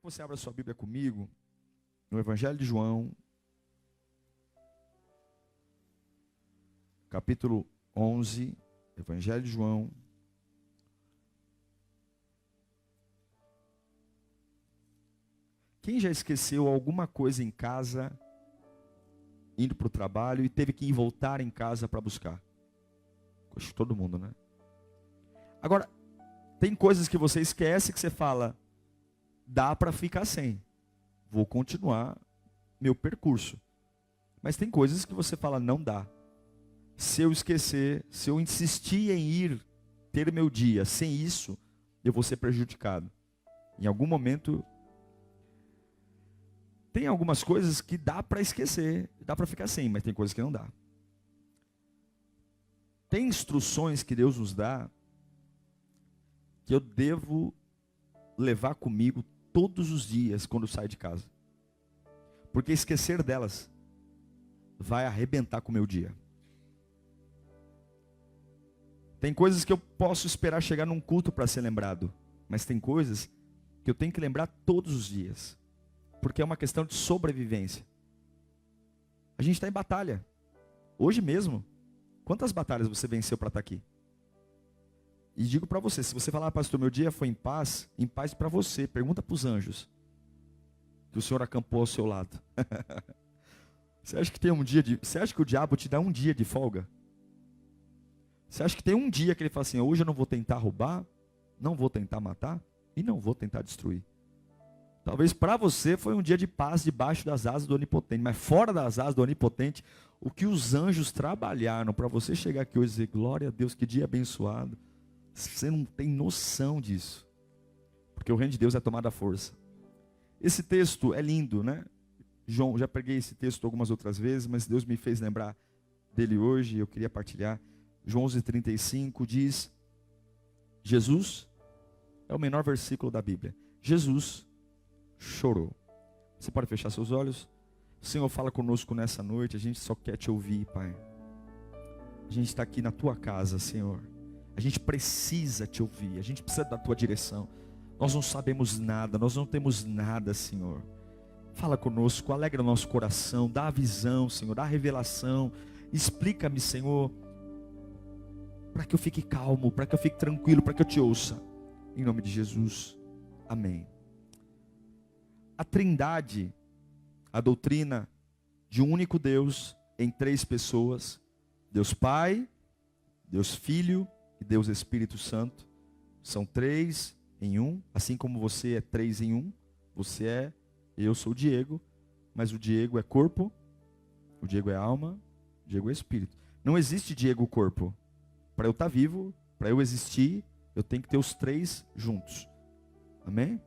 Você abra sua Bíblia comigo no Evangelho de João, capítulo 11, Evangelho de João. Quem já esqueceu alguma coisa em casa, indo para o trabalho e teve que ir voltar em casa para buscar? Acho que todo mundo, né? Agora, tem coisas que você esquece que você fala, dá para ficar sem. Vou continuar meu percurso. Mas tem coisas que você fala, não dá. Se eu esquecer, se eu insistir em ir ter meu dia sem isso, eu vou ser prejudicado. Em algum momento, tem algumas coisas que dá para esquecer, dá para ficar sem, mas tem coisas que não dá. Tem instruções que Deus nos dá que eu devo levar comigo todos os dias quando eu saio de casa. Porque esquecer delas vai arrebentar com o meu dia. Tem coisas que eu posso esperar chegar num culto para ser lembrado. Mas tem coisas que eu tenho que lembrar todos os dias. Porque é uma questão de sobrevivência. A gente está em batalha. Hoje mesmo. Quantas batalhas você venceu para estar aqui? E digo para você, se você falar, pastor, meu dia foi em paz para você. Pergunta para os anjos. Que o Senhor acampou ao seu lado. Você acha que tem um dia de... Você acha que o diabo te dá um dia de folga? Você acha que tem um dia que ele fala assim, hoje eu não vou tentar roubar, não vou tentar matar e não vou tentar destruir. Talvez para você foi um dia de paz debaixo das asas do Onipotente, mas fora das asas do Onipotente, o que os anjos trabalharam para você chegar aqui hoje e dizer, glória a Deus, que dia abençoado. Você não tem noção disso. Porque o reino de Deus é tomada à força. Esse texto é lindo, né? João, já preguei esse texto algumas outras vezes, mas Deus me fez lembrar dele hoje e eu queria partilhar. João 11:35 diz, Jesus, é o menor versículo da Bíblia. Jesus chorou. Você pode fechar seus olhos? O Senhor fala conosco nessa noite, a gente só quer te ouvir, Pai. A gente está aqui na tua casa, Senhor. A gente precisa te ouvir, a gente precisa da tua direção. Nós não sabemos nada, nós não temos nada, Senhor. Fala conosco, alegra o nosso coração, dá a visão, Senhor, dá a revelação. Explica-me, Senhor, para que eu fique calmo, para que eu fique tranquilo, para que eu te ouça. Em nome de Jesus, amém. A Trindade, a doutrina de um único Deus em três pessoas, Deus Pai, Deus Filho e Deus Espírito Santo, são três em um, assim como você é três em um, eu sou o Diego, mas o Diego é corpo, o Diego é alma, o Diego é espírito. Não existe Diego corpo. Para eu estar vivo, para eu existir, eu tenho que ter os três juntos. Amém?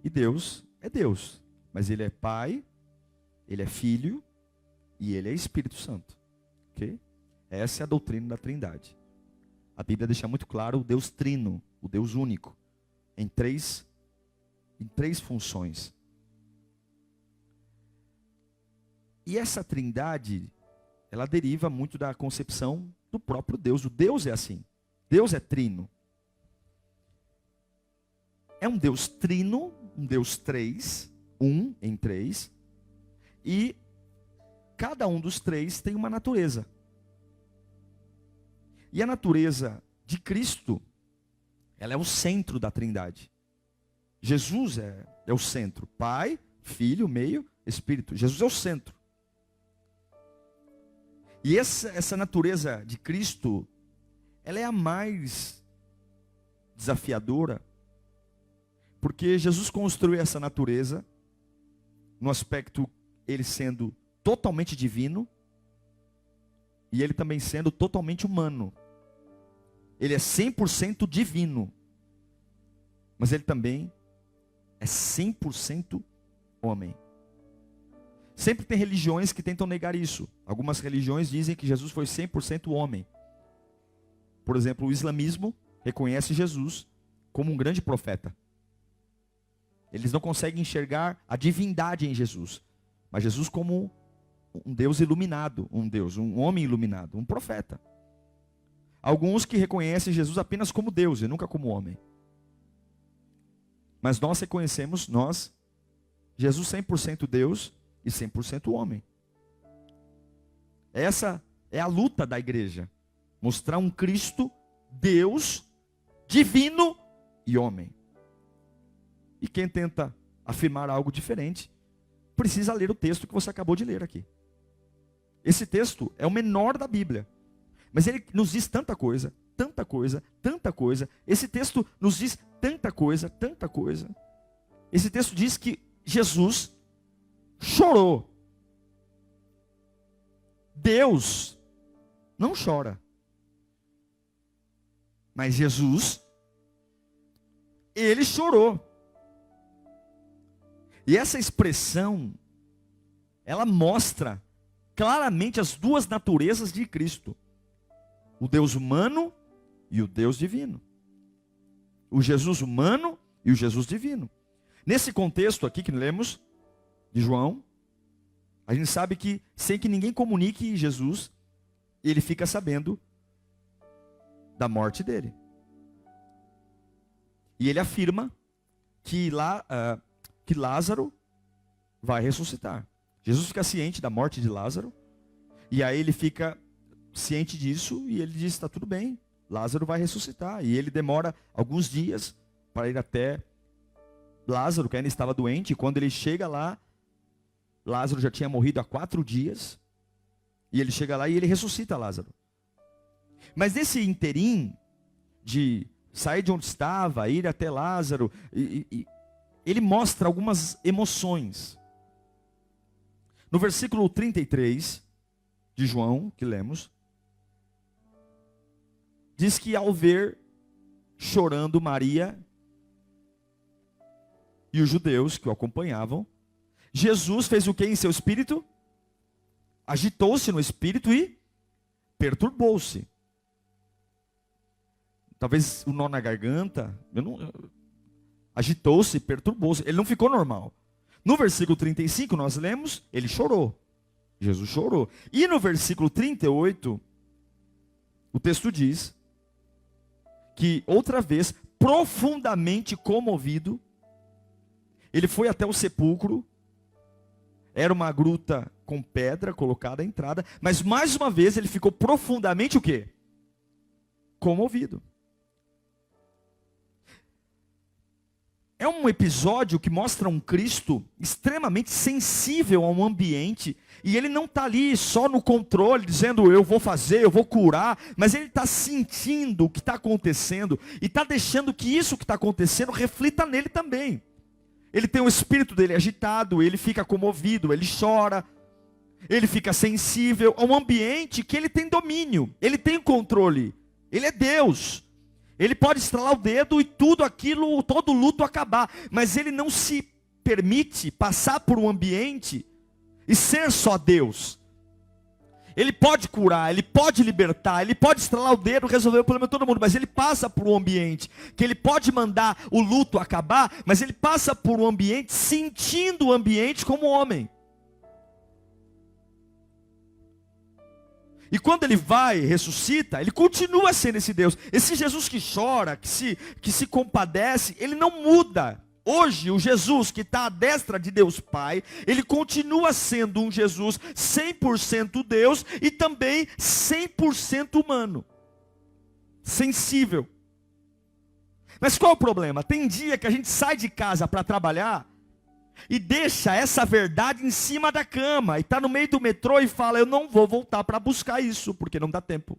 E Deus é Deus, mas Ele é Pai, Ele é Filho e Ele é Espírito Santo. Ok? Essa é a doutrina da Trindade. A Bíblia deixa muito claro o Deus trino, o Deus único, em três funções. E essa Trindade, ela deriva muito da concepção do próprio Deus. O Deus é assim. Deus é trino. É um Deus trino, um Deus três, um em três. E cada um dos três tem uma natureza. E a natureza de Cristo, ela é o centro da Trindade. Jesus é o centro. Pai, Filho, meio, Espírito. Jesus é o centro. E essa natureza de Cristo, ela é a mais desafiadora, porque Jesus construiu essa natureza, no aspecto, ele sendo totalmente divino, e ele também sendo totalmente humano. Ele é 100% divino, mas ele também é 100% homem. Sempre tem religiões que tentam negar isso. Algumas religiões dizem que Jesus foi 100% homem. Por exemplo, o islamismo reconhece Jesus como um grande profeta. Eles não conseguem enxergar a divindade em Jesus, mas Jesus como um Deus iluminado, um homem iluminado, um profeta. Alguns que reconhecem Jesus apenas como Deus e nunca como homem. Mas nós reconhecemos, nós Jesus 100% Deus e 100% homem. Essa é a luta da igreja. Mostrar um Cristo, Deus, divino e homem. E quem tenta afirmar algo diferente, precisa ler o texto que você acabou de ler aqui. Esse texto é o menor da Bíblia. Mas ele nos diz tanta coisa, tanta coisa, tanta coisa. Esse texto nos diz tanta coisa, tanta coisa. Esse texto diz que Jesus chorou. Deus não chora. Mas Jesus, ele chorou. E essa expressão, ela mostra claramente as duas naturezas de Cristo. O Deus humano e o Deus divino. O Jesus humano e o Jesus divino. Nesse contexto aqui que lemos, de João, a gente sabe que sem que ninguém comunique Jesus, ele fica sabendo da morte dele. E ele afirma que Lázaro vai ressuscitar. Jesus fica ciente da morte de Lázaro, e aí ele fica ciente disso, e ele diz, está tudo bem, Lázaro vai ressuscitar. E ele demora alguns dias para ir até Lázaro, que ainda estava doente, e quando ele chega lá, Lázaro já tinha morrido há 4 dias, e ele chega lá e ele ressuscita Lázaro. Mas nesse interim, de sair de onde estava, ir até Lázaro, ele mostra algumas emoções. No versículo 33 de João, que lemos, diz que ao ver chorando Maria e os judeus que o acompanhavam, Jesus fez o que em seu espírito? Agitou-se no espírito e perturbou-se. Talvez o nó na garganta, agitou-se, perturbou-se. Ele não ficou normal. No versículo 35 nós lemos, ele chorou. Jesus chorou. E no versículo 38, o texto diz que outra vez, profundamente comovido, ele foi até o sepulcro. Era uma gruta com pedra colocada à entrada, mas mais uma vez ele ficou profundamente o quê? Comovido. É um episódio que mostra um Cristo extremamente sensível ao ambiente, e ele não está ali só no controle, dizendo eu vou fazer, eu vou curar, mas ele está sentindo o que está acontecendo, e está deixando que isso que está acontecendo reflita nele também. Ele tem o espírito dele agitado, ele fica comovido, ele chora, ele fica sensível a um ambiente que ele tem domínio, ele tem controle, ele é Deus. Ele pode estralar o dedo e tudo aquilo, todo luto acabar. Mas ele não se permite passar por um ambiente e ser só Deus. Ele pode curar, ele pode libertar, ele pode estralar o dedo e resolver o problema de todo mundo. Mas ele passa por um ambiente que ele pode mandar o luto acabar, mas ele passa por um ambiente sentindo o ambiente como homem. E quando ele vai, ressuscita, ele continua sendo esse Deus. Esse Jesus que chora, que se compadece, ele não muda. Hoje, o Jesus que está à destra de Deus Pai, ele continua sendo um Jesus 100% Deus e também 100% humano. Sensível. Mas qual é o problema? Tem dia que a gente sai de casa para trabalhar e deixa essa verdade em cima da cama, e está no meio do metrô e fala, eu não vou voltar para buscar isso, porque não dá tempo.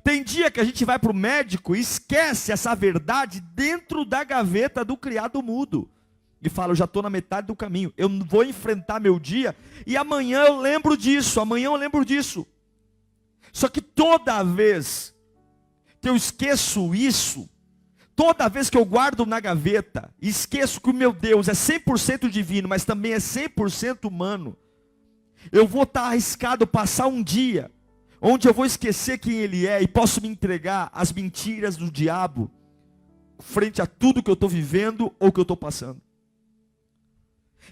Tem dia que a gente vai para o médico e esquece essa verdade dentro da gaveta do criado mudo, e fala, eu já estou na metade do caminho, eu vou enfrentar meu dia, e amanhã eu lembro disso, amanhã eu lembro disso. Só que toda vez que eu esqueço isso, toda vez que eu guardo na gaveta, e esqueço que o meu Deus é 100% divino, mas também é 100% humano, eu vou estar arriscado passar um dia, onde eu vou esquecer quem Ele é, e posso me entregar às mentiras do diabo, frente a tudo que eu estou vivendo, ou que eu estou passando.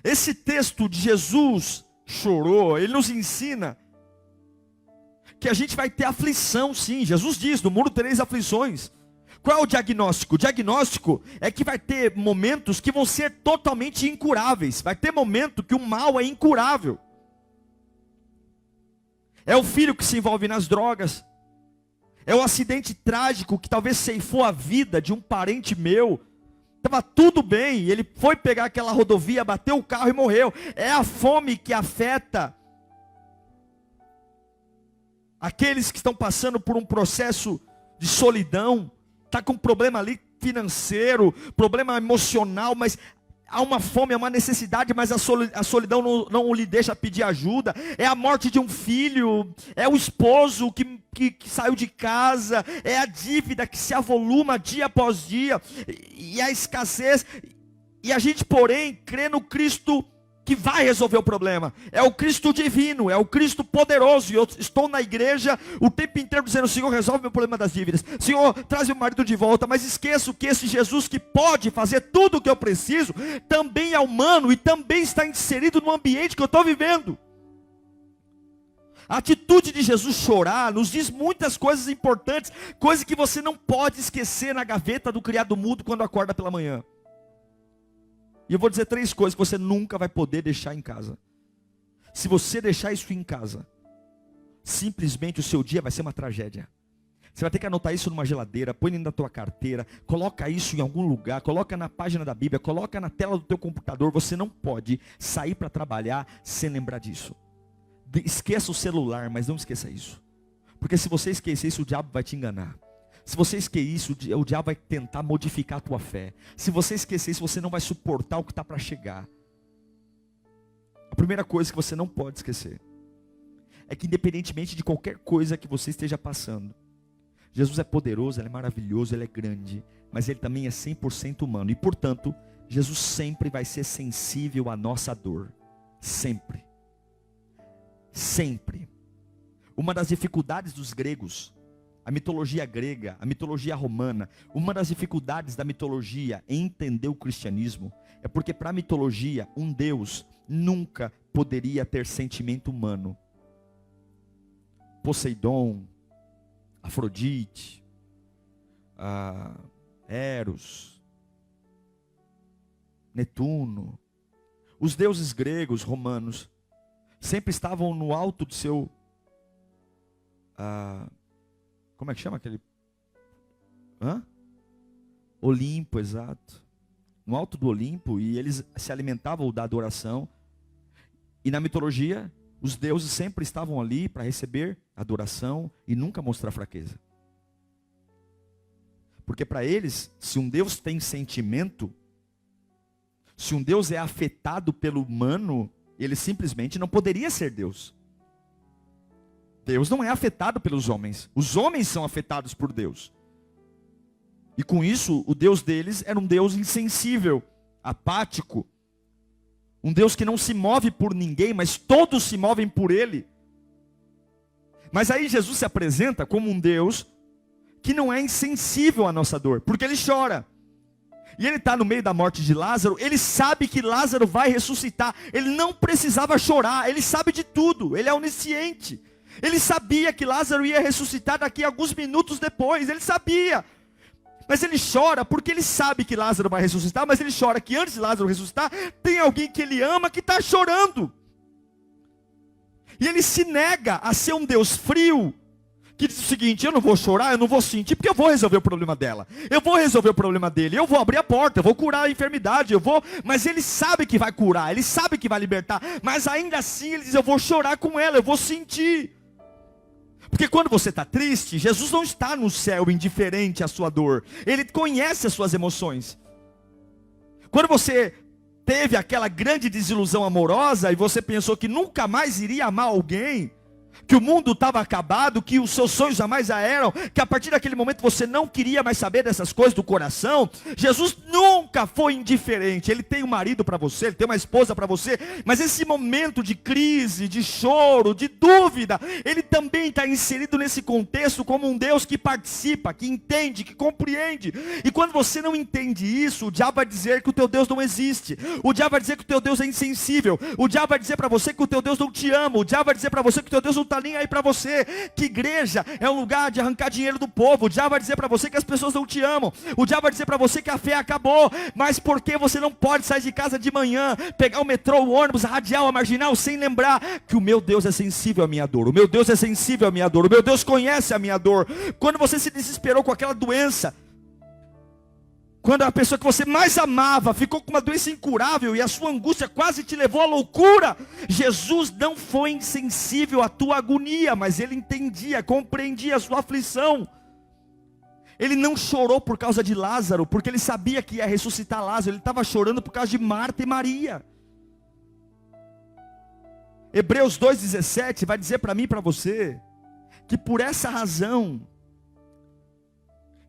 Esse texto de Jesus chorou, ele nos ensina, que a gente vai ter aflição sim, Jesus diz, no mundo tereis aflições. Qual é o diagnóstico? O diagnóstico é que vai ter momentos que vão ser totalmente incuráveis. Vai ter momento que o mal é incurável. É o filho que se envolve nas drogas. É o acidente trágico que talvez ceifou a vida de um parente meu. Estava tudo bem, ele foi pegar aquela rodovia, bateu o carro e morreu. É a fome que afeta aqueles que estão passando por um processo de solidão. Está com problema ali financeiro, problema emocional, mas há uma fome, há uma necessidade, mas a solidão não lhe deixa pedir ajuda. É a morte de um filho, é o esposo que saiu de casa, é a dívida que se avoluma dia após dia, e a escassez. E a gente, porém, crê no Cristo que vai resolver o problema. É o Cristo divino, é o Cristo poderoso. E eu estou na igreja o tempo inteiro dizendo: Senhor, resolve meu problema das dívidas. Senhor, traz meu marido de volta. Mas esqueço que esse Jesus que pode fazer tudo o que eu preciso, também é humano e também está inserido no ambiente que eu estou vivendo. A atitude de Jesus chorar nos diz muitas coisas importantes, coisas que você não pode esquecer na gaveta do criado mudo quando acorda pela manhã. E eu vou dizer 3 coisas que você nunca vai poder deixar em casa. Se você deixar isso em casa, simplesmente o seu dia vai ser uma tragédia. Você vai ter que anotar isso numa geladeira, põe dentro da tua carteira, coloca isso em algum lugar, coloca na página da Bíblia, coloca na tela do teu computador. Você não pode sair para trabalhar sem lembrar disso. Esqueça o celular, mas não esqueça isso. Porque se você esquecer isso, o diabo vai te enganar. Se você esquecer isso, o diabo vai tentar modificar a tua fé. Se você esquecer isso, você não vai suportar o que está para chegar. A primeira coisa que você não pode esquecer é que, independentemente de qualquer coisa que você esteja passando, Jesus é poderoso, Ele é maravilhoso, Ele é grande, mas Ele também é 100% humano. E portanto, Jesus sempre vai ser sensível à nossa dor. Sempre. Sempre. Uma das dificuldades dos gregos, a mitologia grega, a mitologia romana, uma das dificuldades da mitologia em entender o cristianismo é porque para a mitologia um Deus nunca poderia ter sentimento humano. Poseidon, Afrodite, Eros, Netuno, os deuses gregos, romanos, sempre estavam no alto de seu... como é que chama aquele? Olimpo, exato. No alto do Olimpo, e eles se alimentavam da adoração. E na mitologia, os deuses sempre estavam ali para receber adoração e nunca mostrar fraqueza. Porque para eles, se um Deus tem sentimento, se um Deus é afetado pelo humano, ele simplesmente não poderia ser Deus. Deus não é afetado pelos homens. Os homens são afetados por Deus. E com isso, o Deus deles era um Deus insensível, apático. Um Deus que não se move por ninguém, mas todos se movem por Ele. Mas aí Jesus se apresenta como um Deus que não é insensível à nossa dor, porque Ele chora. E Ele está no meio da morte de Lázaro, Ele sabe que Lázaro vai ressuscitar. Ele não precisava chorar, Ele sabe de tudo, Ele é onisciente. Ele sabia que Lázaro ia ressuscitar daqui a alguns minutos depois, Ele sabia. Mas Ele chora porque Ele sabe que Lázaro vai ressuscitar, mas Ele chora que antes de Lázaro ressuscitar, tem alguém que Ele ama que está chorando. E Ele se nega a ser um Deus frio, que diz o seguinte: eu não vou chorar, eu não vou sentir, porque eu vou resolver o problema dela. Eu vou resolver o problema dele, eu vou abrir a porta, eu vou curar a enfermidade, mas Ele sabe que vai curar, Ele sabe que vai libertar. Mas ainda assim Ele diz: eu vou chorar com ela, eu vou sentir. Porque quando você está triste, Jesus não está no céu indiferente à sua dor. Ele conhece as suas emoções. Quando você teve aquela grande desilusão amorosa e você pensou que nunca mais iria amar alguém, que o mundo estava acabado, que os seus sonhos jamais já eram, que a partir daquele momento você não queria mais saber dessas coisas do coração, Jesus nunca foi indiferente. Ele tem um marido para você, Ele tem uma esposa para você, mas esse momento de crise, de choro, de dúvida, Ele também está inserido nesse contexto como um Deus que participa, que entende, que compreende. E quando você não entende isso, o diabo vai dizer que o teu Deus não existe, o diabo vai dizer que o teu Deus é insensível, o diabo vai dizer para você que o teu Deus não te ama, o diabo vai dizer para você que o teu Deus não está nem aí para você. Que igreja é um lugar de arrancar dinheiro do povo. O diabo vai dizer para você que as pessoas não te amam. O diabo vai dizer para você que a fé acabou. Mas por que você não pode sair de casa de manhã, pegar o metrô, o ônibus, a radial, a marginal, sem lembrar que o meu Deus é sensível à minha dor. O meu Deus é sensível à minha dor. O meu Deus conhece a minha dor. Quando você se desesperou com aquela doença, quando a pessoa que você mais amava ficou com uma doença incurável e a sua angústia quase te levou à loucura, Jesus não foi insensível à tua agonia, mas Ele entendia, compreendia a sua aflição. Ele não chorou por causa de Lázaro, porque Ele sabia que ia ressuscitar Lázaro. Ele estava chorando por causa de Marta e Maria. Hebreus 2,17 vai dizer para mim e para você, que por essa razão,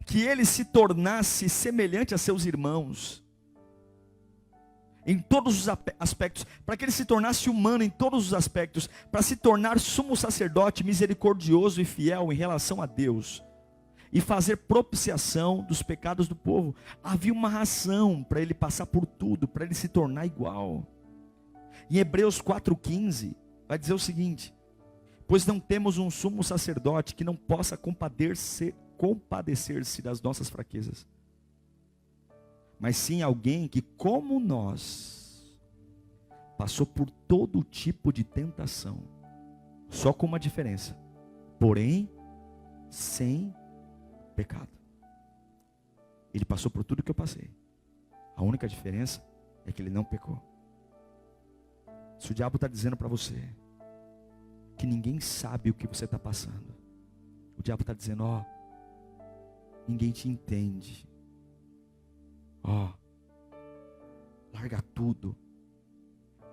que ele se tornasse semelhante a seus irmãos, em todos os aspectos, para que ele se tornasse humano em todos os aspectos, para se tornar sumo sacerdote misericordioso e fiel em relação a Deus, e fazer propiciação dos pecados do povo. Havia uma razão para ele passar por tudo, para ele se tornar igual. Em Hebreus 4,15, vai dizer o seguinte: pois não temos um sumo sacerdote que não possa compadecer-se das nossas fraquezas, mas sim alguém que, como nós, passou por todo tipo de tentação, só com uma diferença, porém, sem pecado. Ele passou por tudo que eu passei, a única diferença é que ele não pecou. Se o diabo está dizendo para você que ninguém sabe o que você está passando, o diabo está dizendo, ninguém te entende, larga tudo,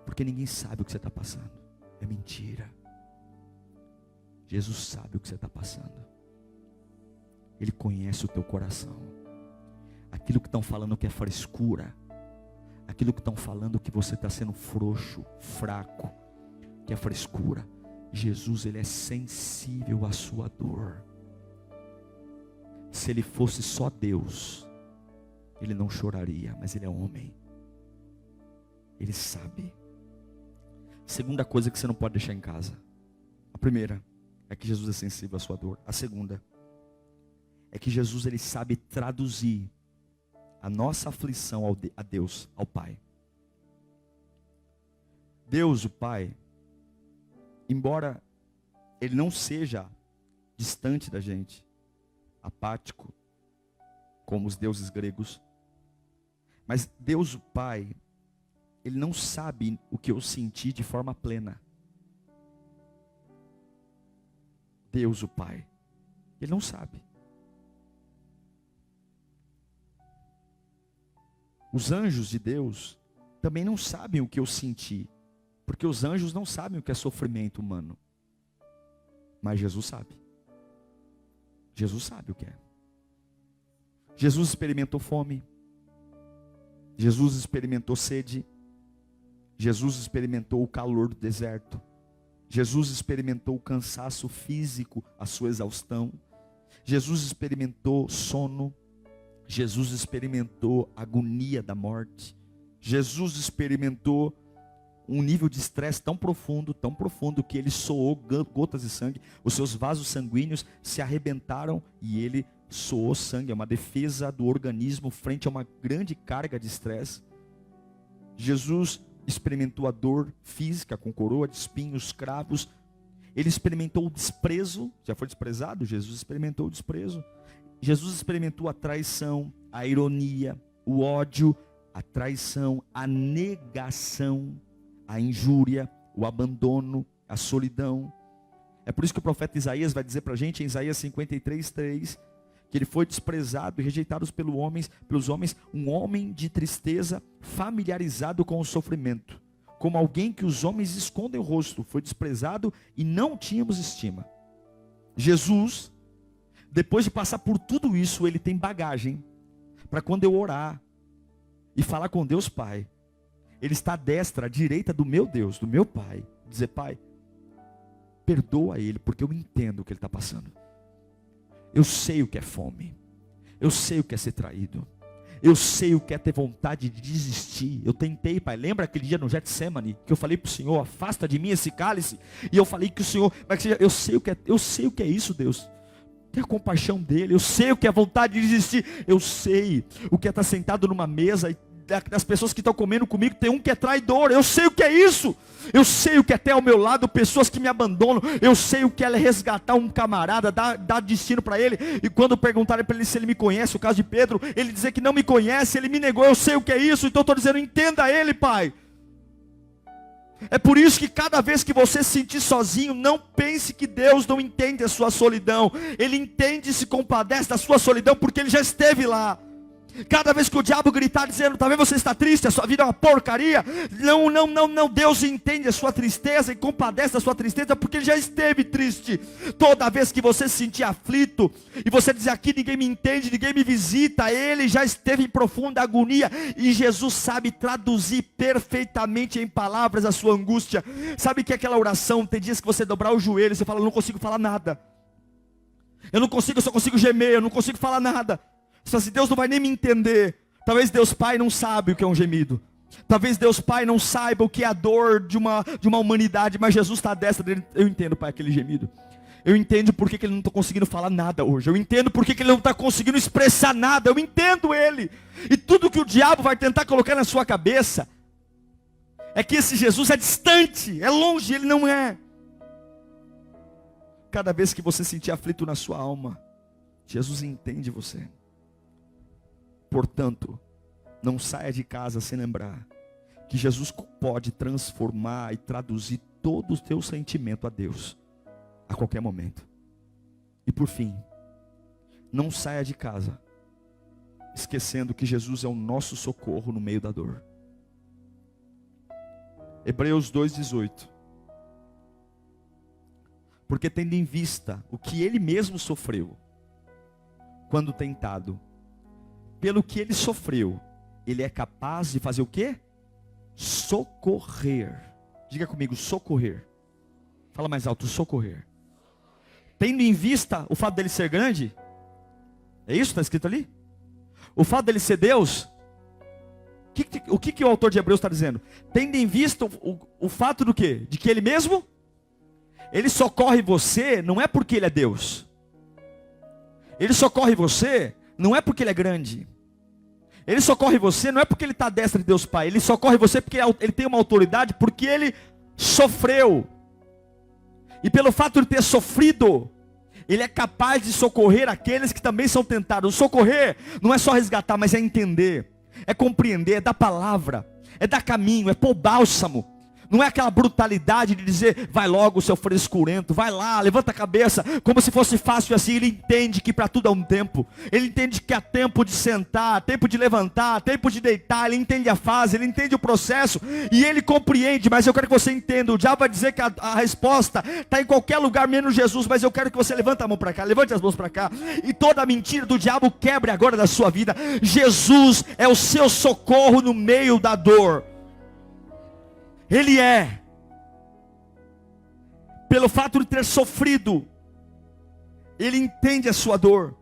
porque ninguém sabe o que você está passando. É mentira. Jesus sabe o que você está passando. Ele conhece o teu coração. Aquilo que estão falando que é frescura, aquilo que estão falando que você está sendo frouxo, fraco, que é frescura, Jesus, Ele é sensível à sua dor. Se Ele fosse só Deus, Ele não choraria, mas Ele é homem. Ele sabe. Segunda coisa que você não pode deixar em casa. A primeira é que Jesus é sensível à sua dor. A segunda é que Jesus, Ele sabe traduzir a nossa aflição a Deus, ao Pai. Deus, o Pai, embora Ele não seja distante da gente, apático, como os deuses gregos, mas Deus o Pai, Ele não sabe o que eu senti de forma plena. Deus o Pai, Ele não sabe. Os anjos de Deus também não sabem o que eu senti, porque os anjos não sabem o que é sofrimento humano, mas Jesus sabe. Jesus sabe o que é. Jesus experimentou fome. Jesus experimentou sede. Jesus experimentou o calor do deserto. Jesus experimentou o cansaço físico, a sua exaustão. Jesus experimentou sono. Jesus experimentou a agonia da morte. Jesus experimentou um nível de estresse tão profundo que ele soou gotas de sangue. Os seus vasos sanguíneos se arrebentaram e ele soou sangue. É uma defesa do organismo frente a uma grande carga de estresse. Jesus experimentou a dor física com coroa de espinhos, cravos. Ele experimentou o desprezo. Já foi desprezado? Jesus experimentou o desprezo. Jesus experimentou a traição, a ironia, o ódio, a traição, a negação, a injúria, o abandono, a solidão. É por isso que o profeta Isaías vai dizer para a gente, em Isaías 53:3, que ele foi desprezado e rejeitado pelos homens, um homem de tristeza, familiarizado com o sofrimento, como alguém que os homens escondem o rosto, foi desprezado e não tínhamos estima. Jesus, depois de passar por tudo isso, ele tem bagagem para quando eu orar e falar com Deus Pai, Ele está à destra, à direita do meu Deus, do meu Pai, dizer: Pai, perdoa ele, porque eu entendo o que ele está passando. Eu sei o que é fome, eu sei o que é ser traído, Eu sei o que é ter vontade de desistir. Eu tentei, Pai. Lembra aquele dia no Getsemane que eu falei para o Senhor: afasta de mim esse cálice. E eu falei que o Senhor, eu sei o que é isso, Deus. Ter a compaixão dele. Eu sei o que é vontade de desistir. Eu sei o que é estar sentado numa mesa e das pessoas que estão comendo comigo, tem um que é traidor. Eu sei o que é isso. Eu sei o que é ter ao meu lado pessoas que me abandonam. Eu sei o que é resgatar um camarada, dar destino para ele. E quando perguntarem para ele se ele me conhece, o caso de Pedro, ele dizer que não me conhece, ele me negou. Eu sei o que é isso. Então eu estou dizendo: entenda ele, Pai. É por isso que cada vez que você se sentir sozinho, não pense que Deus não entende a sua solidão. Ele entende e se compadece da sua solidão, porque ele já esteve lá. Cada vez que o diabo gritar dizendo: talvez você está triste, a sua vida é uma porcaria. Não, Deus entende a sua tristeza e compadece da sua tristeza, porque ele já esteve triste. Toda vez que você se sentir aflito, e você dizer: aqui ninguém me entende, ninguém me visita, ele já esteve em profunda agonia. E Jesus sabe traduzir perfeitamente em palavras a sua angústia. Sabe que aquela oração, tem dias que você dobrar o joelho e você fala: eu não consigo falar nada. Eu só consigo gemer, eu não consigo falar nada. Se Deus não vai nem me entender. Talvez Deus Pai não sabe o que é um gemido. Talvez Deus Pai não saiba o que é a dor de uma humanidade. Mas Jesus está à destra dele. Eu entendo, Pai, aquele gemido. Eu entendo porque que ele não está conseguindo falar nada hoje. Eu entendo porque que ele não está conseguindo expressar nada. Eu entendo ele. E tudo que o diabo vai tentar colocar na sua cabeça é que esse Jesus é distante, é longe. Ele não é. Cada vez que você sentir aflito na sua alma, Jesus entende você. Portanto, não saia de casa sem lembrar que Jesus pode transformar e traduzir todo o teu sentimento a Deus, a qualquer momento. E por fim, não saia de casa esquecendo que Jesus é o nosso socorro no meio da dor. Hebreus 2,18. Porque tendo em vista o que ele mesmo sofreu, quando tentado, pelo que ele sofreu, ele é capaz de fazer o quê? Socorrer. Diga comigo: socorrer. Fala mais alto: socorrer. Tendo em vista o fato dele ser grande, é isso que está escrito ali? O fato dele ser Deus. O que o autor de Hebreus está dizendo? Tendo em vista o fato do quê? De que ele mesmo, ele socorre você, não é porque ele é Deus. Ele socorre você não é porque ele é grande. Ele socorre você não é porque ele está à destra de Deus Pai. Ele socorre você porque ele tem uma autoridade, porque ele sofreu. E pelo fato de ter sofrido, ele é capaz de socorrer aqueles que também são tentados. O socorrer não é só resgatar, mas é entender, é compreender, é dar palavra, é dar caminho, é pôr bálsamo. Não é aquela brutalidade de dizer: vai logo, seu frescurento, vai lá, levanta a cabeça, como se fosse fácil assim. Ele entende que para tudo há um tempo. Ele entende que há tempo de sentar, tempo de levantar, tempo de deitar. Ele entende a fase, ele entende o processo. E ele compreende, mas eu quero que você entenda. O diabo vai dizer que a resposta está em qualquer lugar menos Jesus. Mas eu quero que você levante a mão para cá, levante as mãos para cá. E toda a mentira do diabo quebre agora da sua vida. Jesus é o seu socorro no meio da dor. Ele é. Pelo fato de ter sofrido, ele entende a sua dor.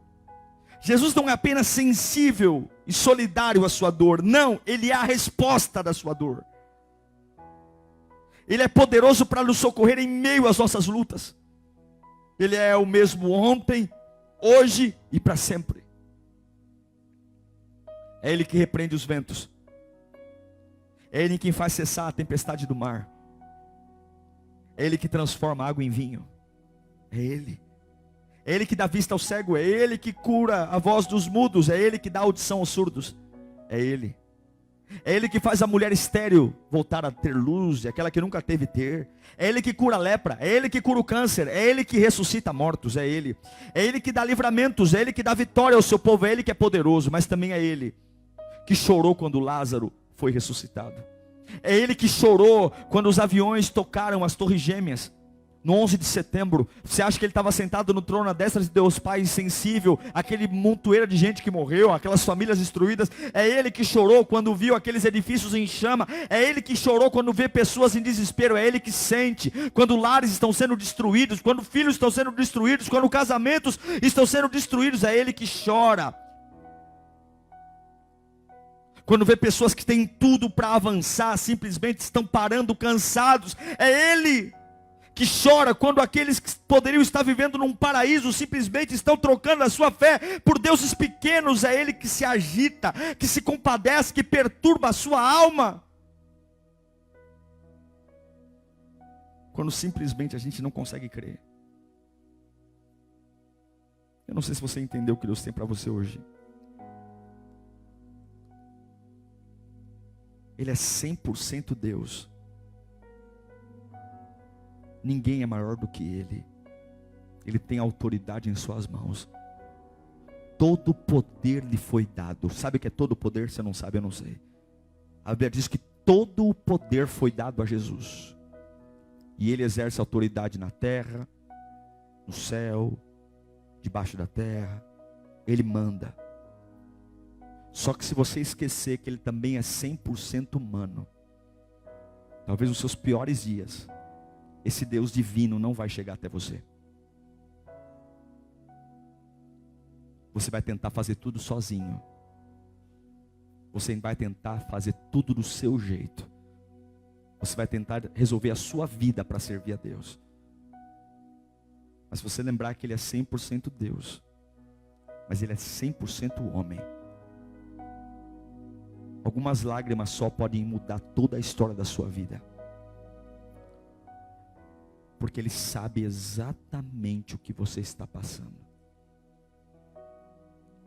Jesus não é apenas sensível e solidário à sua dor. Não, ele é a resposta da sua dor. Ele é poderoso para nos socorrer em meio às nossas lutas. Ele é o mesmo ontem, hoje e para sempre. É ele que repreende os ventos. É ele quem faz cessar a tempestade do mar. É ele que transforma a água em vinho. É ele. É ele que dá vista ao cego. É ele que cura a voz dos mudos. É ele que dá audição aos surdos. É ele. É ele que faz a mulher estéril voltar a ter luz, aquela que nunca teve ter. É ele que cura a lepra. É ele que cura o câncer. É ele que ressuscita mortos. É ele. É ele que dá livramentos. É ele que dá vitória ao seu povo. É ele que é poderoso. Mas também é ele que chorou quando Lázaro foi ressuscitado. É ele que chorou quando os aviões tocaram as torres gêmeas no 11 de setembro. Você acha que ele estava sentado no trono à destra de Deus Pai insensível, aquele montoeiro de gente que morreu, aquelas famílias destruídas? É ele que chorou quando viu aqueles edifícios em chama. É ele que chorou quando vê pessoas em desespero. É ele que sente quando lares estão sendo destruídos, quando filhos estão sendo destruídos, quando casamentos estão sendo destruídos. É ele que chora. Quando vê pessoas que têm tudo para avançar, simplesmente estão parando cansados. É Ele que chora quando aqueles que poderiam estar vivendo num paraíso simplesmente estão trocando a sua fé por deuses pequenos. É Ele que se agita, que se compadece, que perturba a sua alma. Quando simplesmente a gente não consegue crer. Eu não sei se você entendeu o que Deus tem para você hoje. Ele é 100% Deus. Ninguém é maior do que Ele. Ele tem autoridade em suas mãos. Todo poder lhe foi dado. Sabe o que é todo poder? Você não sabe, eu não sei. A Bíblia diz que todo o poder foi dado a Jesus. E Ele exerce autoridade na terra, no céu, debaixo da terra. Ele manda. Só que se você esquecer que Ele também é 100% humano, talvez nos seus piores dias, esse Deus divino não vai chegar até você. Você vai tentar fazer tudo sozinho. Você vai tentar fazer tudo do seu jeito. Você vai tentar resolver a sua vida para servir a Deus. Mas se você lembrar que Ele é 100% Deus, mas Ele é 100% homem, algumas lágrimas só podem mudar toda a história da sua vida. Porque Ele sabe exatamente o que você está passando.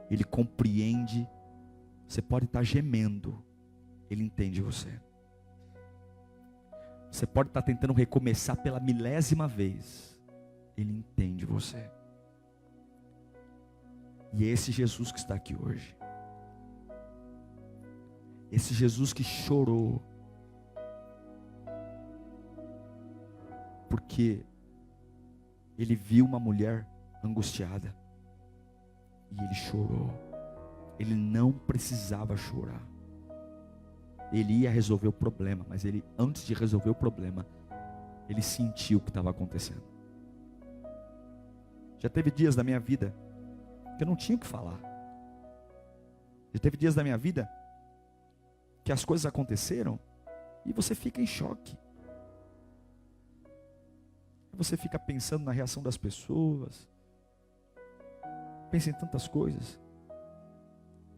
Ele compreende. Você pode estar gemendo, Ele entende você. Você pode estar tentando recomeçar pela milésima vez, Ele entende você. E é esse Jesus que está aqui hoje. Esse Jesus que chorou. Porque Ele viu uma mulher angustiada. E Ele chorou. Ele não precisava chorar. Ele ia resolver o problema. Mas Ele, antes de resolver o problema, Ele sentiu o que estava acontecendo. Já teve dias da minha vida que eu não tinha o que falar. Já teve dias da minha vida que as coisas aconteceram e você fica em choque. Você fica pensando na reação das pessoas. Pensa em tantas coisas.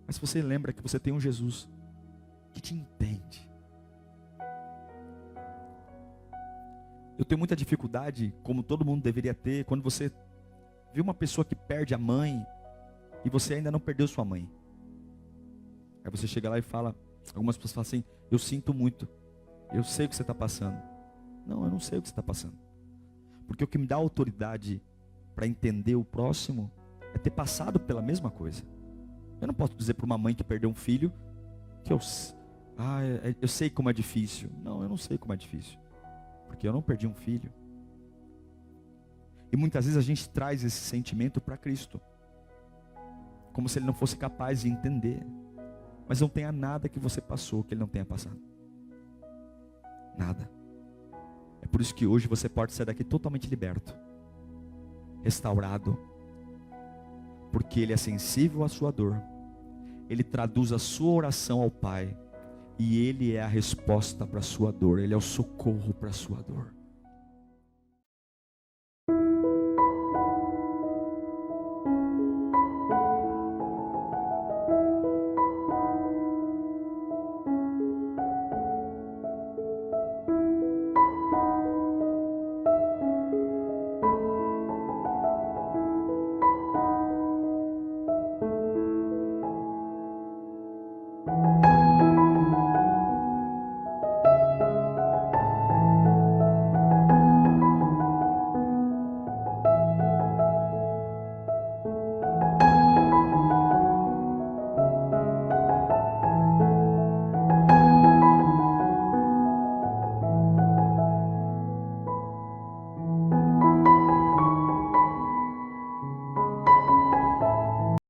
Mas você lembra que você tem um Jesus que te entende. Eu tenho muita dificuldade, como todo mundo deveria ter, quando você vê uma pessoa que perde a mãe e você ainda não perdeu sua mãe. Aí você chega lá e fala, algumas pessoas falam assim, eu sinto muito, eu sei o que você está passando. Não, eu não sei o que você está passando. Porque o que me dá autoridade para entender o próximo é ter passado pela mesma coisa. Eu não posso dizer para uma mãe que perdeu um filho que eu sei como é difícil. Não, eu não sei como é difícil. Porque eu não perdi um filho. E muitas vezes a gente traz esse sentimento para Cristo. Como se Ele não fosse capaz de entender. Mas não tenha nada que você passou que Ele não tenha passado. Nada. É por isso que hoje você pode sair daqui totalmente liberto. Restaurado. Porque Ele é sensível à sua dor. Ele traduz a sua oração ao Pai. E Ele é a resposta para a sua dor. Ele é o socorro para a sua dor.